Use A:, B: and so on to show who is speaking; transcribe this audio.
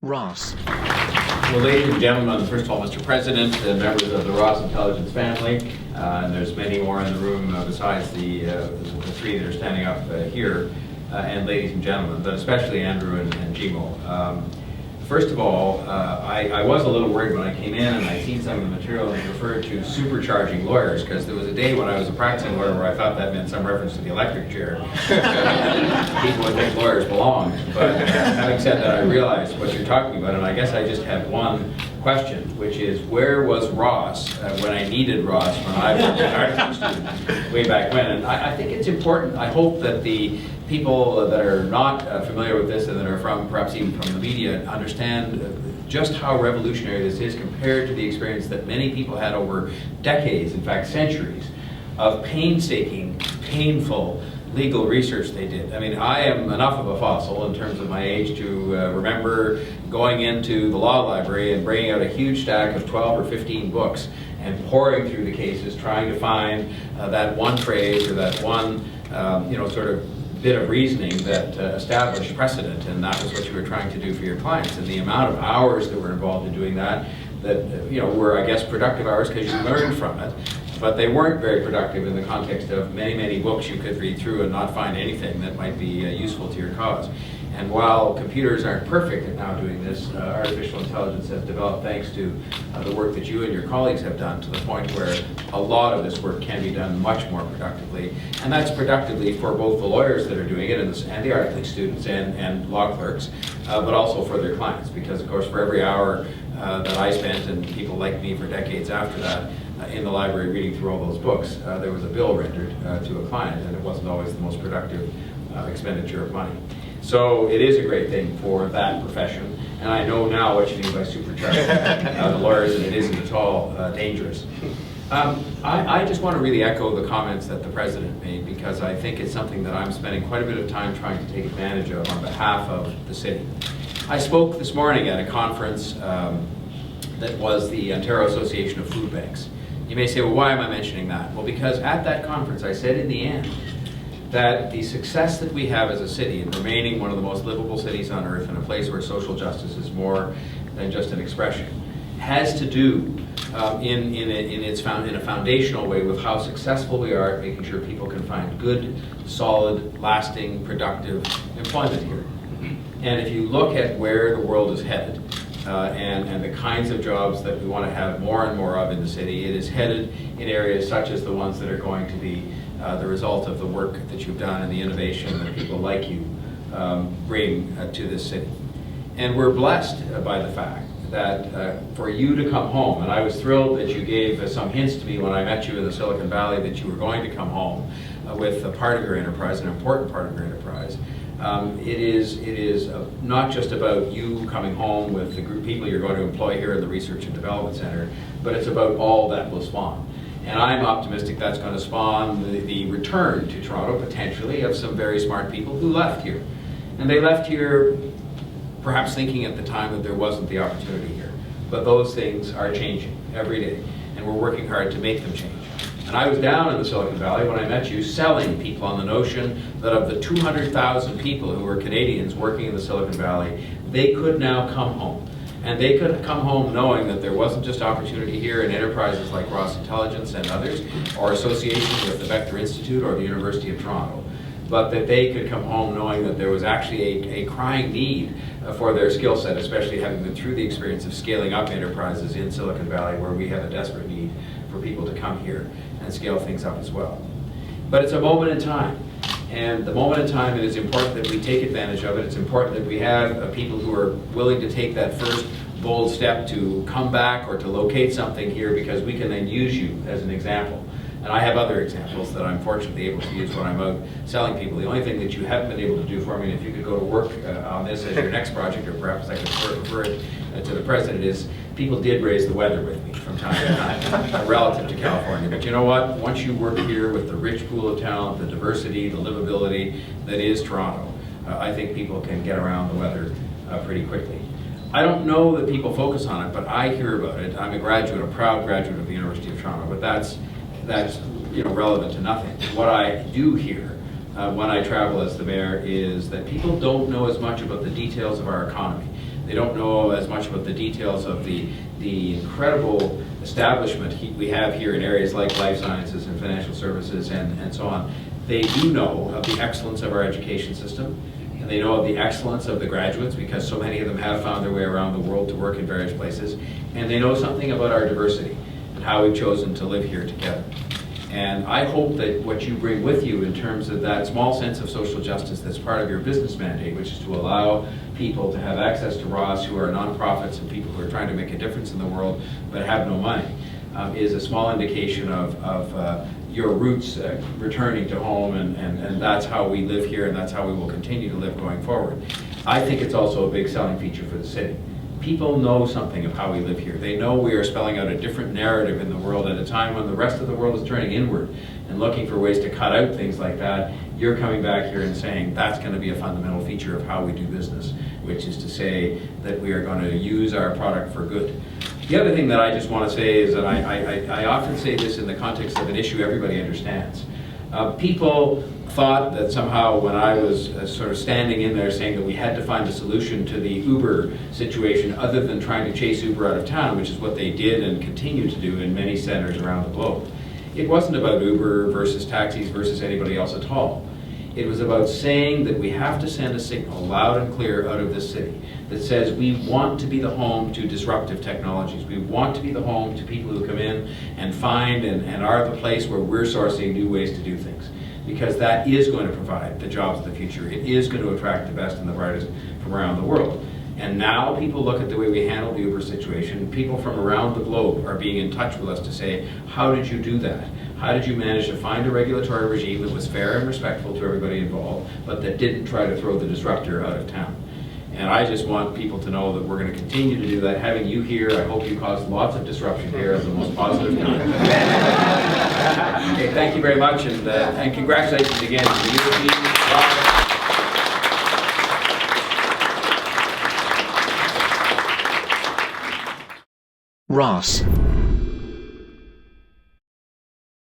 A: Ross.
B: Well, ladies and gentlemen, first of all, Mr. President, members of the Ross Intelligence family, and there's many more in the room besides the three that are standing up here, and ladies and gentlemen, but especially Andrew and Jimo. First of all, I was a little worried when I came in and I seen some of the material and referred to supercharging lawyers, because there was a day when I was a practicing lawyer where I thought that meant some reference to the electric chair. People would think lawyers belong. But having said that, I realized what you're talking about, and I guess I just have one question, which is, where was Ross when I needed Ross when I was an art student way back when? And I think it's important. I hope that the people that are not familiar with this and that are from, perhaps even from the media, understand just how revolutionary this is compared to the experience that many people had over decades, in fact centuries, of painstaking, painful legal research they did. I mean, I am enough of a fossil in terms of my age to remember going into the law library and bringing out a huge stack of 12 or 15 books and pouring through the cases, trying to find that one phrase or that one, sort of bit of reasoning that established precedent, and that was what you were trying to do for your clients. And the amount of hours that were involved in doing that were, I guess, productive hours because you learned from it, but they weren't very productive in the context of many, many books you could read through and not find anything that might be useful to your cause. And while computers aren't perfect at now doing this, artificial intelligence has developed thanks to the work that you and your colleagues have done, to the point where a lot of this work can be done much more productively. And that's productively for both the lawyers that are doing it and the articling students and law clerks, but also for their clients. Because of course, for every hour that I spent, and people like me for decades after that, in the library reading through all those books, there was a bill rendered to a client, and it wasn't always the most productive expenditure of money. So it is a great thing for that profession, and I know now what you mean by supercharging the lawyers, and it isn't at all dangerous. I just want to really echo the comments that the President made, because I think it's something that I'm spending quite a bit of time trying to take advantage of on behalf of the city. I spoke this morning at a conference that was the Ontario Association of Food Banks. You may say, well, why am I mentioning that? Well, because at that conference I said in the end that the success that we have as a city in remaining one of the most livable cities on earth and a place where social justice is more than just an expression has to do in a foundational way with how successful we are at making sure people can find good, solid, lasting, productive employment here. And if you look at where the world is headed, and the kinds of jobs that we want to have more and more of in the city, it is headed in areas such as the ones that are going to be the result of the work that you've done and the innovation that people like you bring to this city. And we're blessed by the fact that for you to come home, and I was thrilled that you gave some hints to me when I met you in the Silicon Valley that you were going to come home with a part of your enterprise, an important part of your enterprise. It is not just about you coming home with the group of people you're going to employ here in the Research and Development Center, but it's about all that will spawn. And I'm optimistic that's going to spawn the return to Toronto, potentially, of some very smart people who left here. And they left here perhaps thinking at the time that there wasn't the opportunity here. But those things are changing every day, and we're working hard to make them change. And I was down in the Silicon Valley when I met you, selling people on the notion that of the 200,000 people who were Canadians working in the Silicon Valley, they could now come home. And they could come home knowing that there wasn't just opportunity here in enterprises like Ross Intelligence and others, or association with the Vector Institute or the University of Toronto, but that they could come home knowing that there was actually a crying need for their skill set, especially having been through the experience of scaling up enterprises in Silicon Valley, where we have a desperate need for people to come here and scale things up as well. But it's a moment in time. And the moment in time, it is important that we take advantage of it. It's important that we have people who are willing to take that first bold step to come back or to locate something here, because we can then use you as an example. And I have other examples that I'm fortunately able to use when I'm out selling people. The only thing that you haven't been able to do for me, and if you could go to work on this as your next project, or perhaps I could refer it to the President, is people did raise the weather with me from time to time relative to California. But you know what? Once you work here with the rich pool of talent, the diversity, the livability that is Toronto, I think people can get around the weather pretty quickly. I don't know that people focus on it, but I hear about it. I'm a graduate, a proud graduate of the University of Toronto, but that's relevant to nothing. What I do hear when I travel as the mayor is that people don't know as much about the details of our economy. They don't know as much about the details of the incredible establishment we have here in areas like life sciences and financial services and so on. They do know of the excellence of our education system, and they know of the excellence of the graduates because so many of them have found their way around the world to work in various places, and they know something about our diversity and how we've chosen to live here together. And I hope that what you bring with you in terms of that small sense of social justice that's part of your business mandate, which is to allow people to have access to Ross who are nonprofits and people who are trying to make a difference in the world but have no money, is a small indication of your roots returning to home, and that's how we live here, and that's how we will continue to live going forward. I think it's also a big selling feature for the city. People know something of how we live here. They know we are spelling out a different narrative in the world at a time when the rest of the world is turning inward and looking for ways to cut out things like that. You're coming back here and saying that's going to be a fundamental feature of how we do business, which is to say that we are going to use our product for good. The other thing that I just want to say is that I often say this in the context of an issue everybody understands. People thought that somehow when I was sort of standing in there saying that we had to find a solution to the Uber situation other than trying to chase Uber out of town, which is what they did and continue to do in many centers around the globe. It wasn't about Uber versus taxis versus anybody else at all. It was about saying that we have to send a signal loud and clear out of this city that says we want to be the home to disruptive technologies. We want to be the home to people who come in and find and are the place where we're sourcing new ways to do things. Because that is going to provide the jobs of the future. It is going to attract the best and the brightest from around the world. And now people look at the way we handle the Uber situation. People from around the globe are being in touch with us to say, how did you do that? How did you manage to find a regulatory regime that was fair and respectful to everybody involved, but that didn't try to throw the disruptor out of town? And I just want people to know that we're going to continue to do that. Having you here, I hope you caused lots of disruption here of the most positive kind. Okay, thank you very much, and congratulations again to you.
A: Ross.